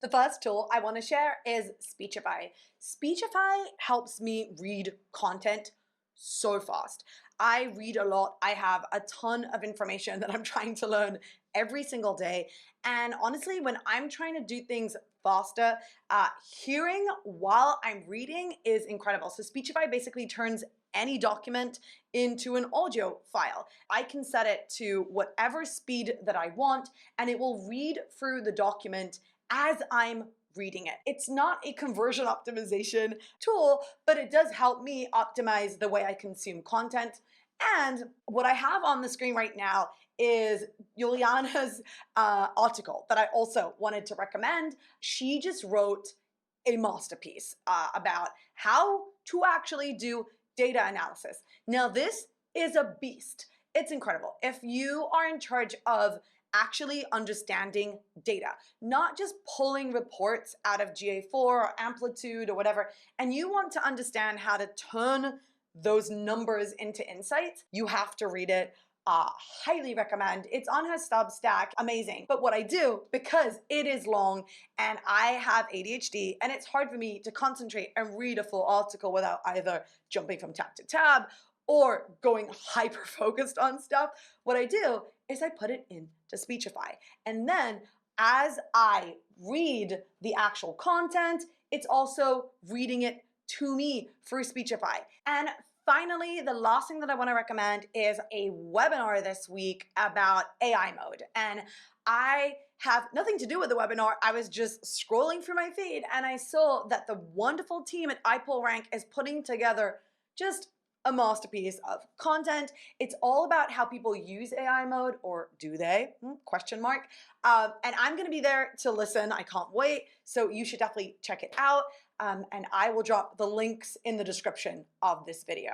The first tool I want to share is Speechify. Speechify helps me read content so fast. I read a lot. I have a ton of information that I'm trying to learn every single day. And honestly, when I'm trying to do things faster, hearing while I'm reading is incredible. So Speechify basically turns any document into an audio file. I can set it to whatever speed that I want, and it will read through the document as I'm reading it. It's not a conversion optimization tool, but it does help me optimize the way I consume content. And what I have on the screen right now is Juliana's article that I also wanted to recommend. She just wrote a masterpiece about how to actually do data analysis. Now, this is a beast. It's incredible. If you are in charge of actually understanding data, not just pulling reports out of GA4 or Amplitude or whatever, and you want to understand how to turn those numbers into insights, you have to read it. Highly recommend. It's on her Substack, amazing. But what I do, because it is long and I have ADHD and it's hard for me to concentrate and read a full article without either jumping from tab to tab or going hyper focused on stuff, what I do is I put it into Speechify. And then as I read the actual content, it's also reading it to me through Speechify. And finally, the last thing that I want to recommend is a webinar this week about AI mode. And I have nothing to do with the webinar. I was just scrolling through my feed and I saw that the wonderful team at iPullRank is putting together just a masterpiece of content. It's all about how people use AI mode, or do they? Question mark. And I'm going to be there to listen. I can't wait. So you should definitely check it out. And I will drop the links in the description of this video.